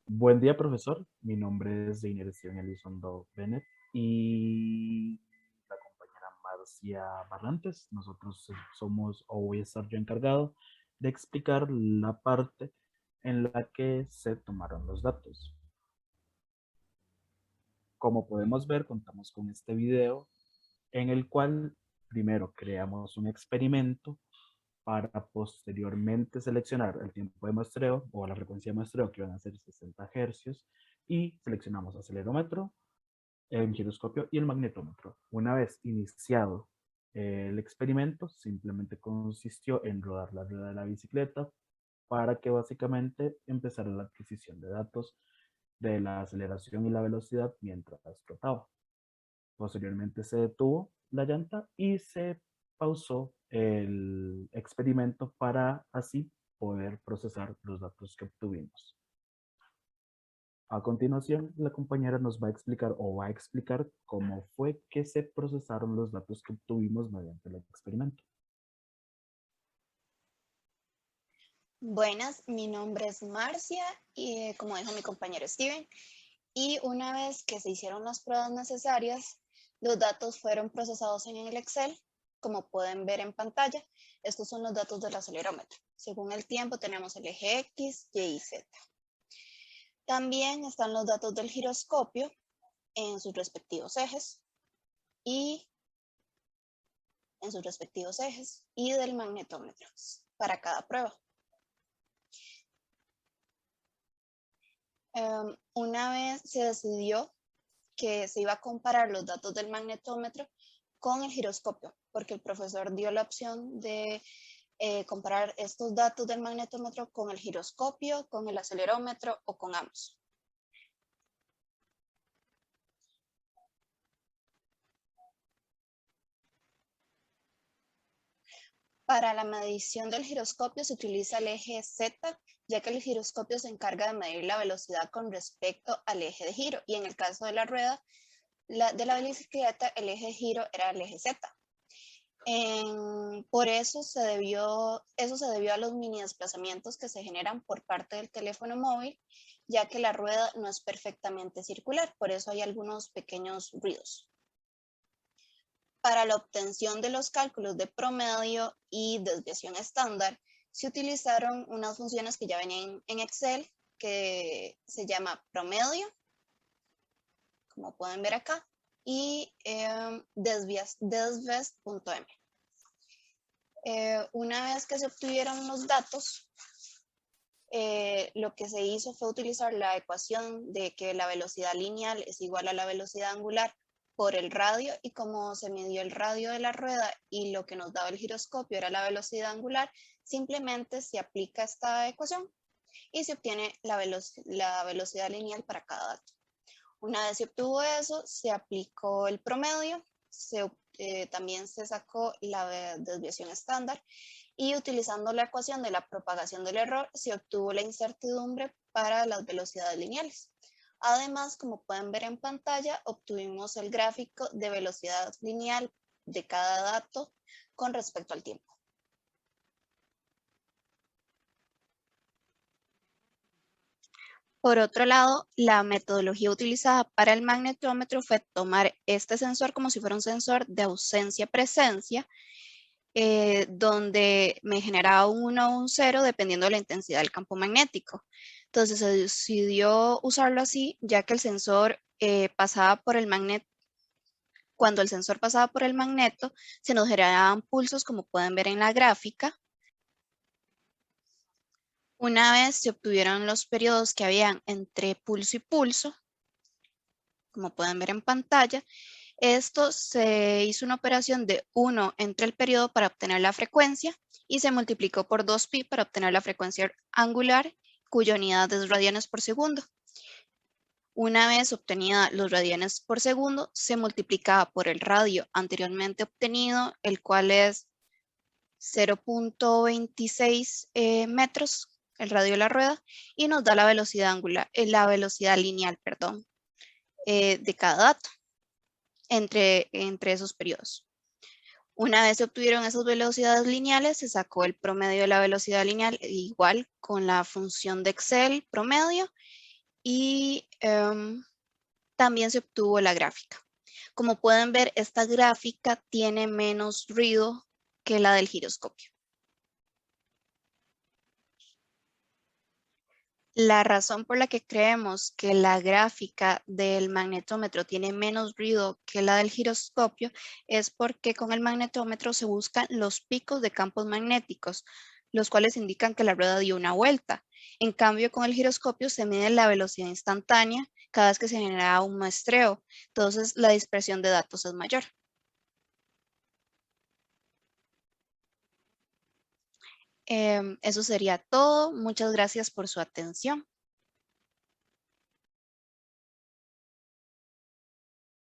Buen día, profesor. Mi nombre es Deiner Steven Elizondo Bennett y la compañera Marcia Barrantes. Nosotros somos, o voy a estar yo encargado de explicar la parte en la que se tomaron los datos. Como podemos ver, contamos con este video en el cual primero creamos un experimento para posteriormente seleccionar el tiempo de muestreo o la frecuencia de muestreo, que van a ser 60 hercios, y seleccionamos acelerómetro, el giroscopio y el magnetómetro. Una vez iniciado el experimento, simplemente consistió en rodar la rueda de la bicicleta para que básicamente empezara la adquisición de datos de la aceleración y la velocidad mientras trotaba. Posteriormente se detuvo la llanta y se pausó el experimento para así poder procesar los datos que obtuvimos. A continuación, la compañera nos va a explicar o va a explicar cómo fue que se procesaron los datos que obtuvimos mediante el experimento. Buenas, mi nombre es Marcia y como dijo mi compañero Steven, y una vez que se hicieron las pruebas necesarias, los datos fueron procesados en el Excel, como pueden ver en pantalla. Estos son los datos del acelerómetro. Según el tiempo tenemos el eje X, Y y Z. También están los datos del giroscopio en sus respectivos ejes y del magnetómetro para cada prueba. Una vez se decidió que se iba a comparar los datos del magnetómetro con el giroscopio, porque el profesor dio la opción de comparar estos datos del magnetómetro con el giroscopio, con el acelerómetro o con ambos. Para la medición del giroscopio se utiliza el eje Z, ya que el giroscopio se encarga de medir la velocidad con respecto al eje de giro, y en el caso de la rueda de la bicicleta, el eje de giro era el eje Z. Por eso se debió a los mini desplazamientos que se generan por parte del teléfono móvil, ya que la rueda no es perfectamente circular, por eso hay algunos pequeños ruidos. Para la obtención de los cálculos de promedio y desviación estándar, se utilizaron unas funciones que ya venían en Excel, que se llama promedio, como pueden ver acá, y desvest.m. Una vez que se obtuvieron los datos, lo que se hizo fue utilizar la ecuación de que la velocidad lineal es igual a la velocidad angular por el radio, y como se midió el radio de la rueda y lo que nos daba el giroscopio era la velocidad angular, simplemente se aplica esta ecuación y se obtiene la velocidad lineal para cada dato. Una vez se obtuvo eso, se aplicó el promedio, también se sacó la desviación estándar, y utilizando la ecuación de la propagación del error se obtuvo la incertidumbre para las velocidades lineales. Además, como pueden ver en pantalla, obtuvimos el gráfico de velocidad lineal de cada dato con respecto al tiempo. Por otro lado, la metodología utilizada para el magnetómetro fue tomar este sensor como si fuera un sensor de ausencia-presencia, donde me generaba un 1 o un 0 dependiendo de la intensidad del campo magnético. Entonces se decidió usarlo así, ya que el sensor pasaba por el magneto. Cuando el sensor pasaba por el magneto, se nos generaban pulsos, como pueden ver en la gráfica. Una vez se obtuvieron los periodos que habían entre pulso y pulso, como pueden ver en pantalla, esto se hizo una operación de 1 entre el periodo para obtener la frecuencia y se multiplicó por 2pi para obtener la frecuencia angular, cuya unidad es radianes por segundo. Una vez obtenida los radianes por segundo, se multiplicaba por el radio anteriormente obtenido, el cual es 0.26 metros, el radio de la rueda, y nos da la velocidad angular, la velocidad lineal, perdón, de cada dato entre esos periodos. Una vez se obtuvieron esas velocidades lineales, se sacó el promedio de la velocidad lineal, igual con la función de Excel promedio, y también se obtuvo la gráfica. Como pueden ver, esta gráfica tiene menos ruido que la del giroscopio. La razón por la que creemos que la gráfica del magnetómetro tiene menos ruido que la del giroscopio es porque con el magnetómetro se buscan los picos de campos magnéticos, los cuales indican que la rueda dio una vuelta. En cambio, con el giroscopio se mide la velocidad instantánea cada vez que se genera un muestreo. Entonces, la dispersión de datos es mayor. Eso sería todo. Muchas gracias por su atención.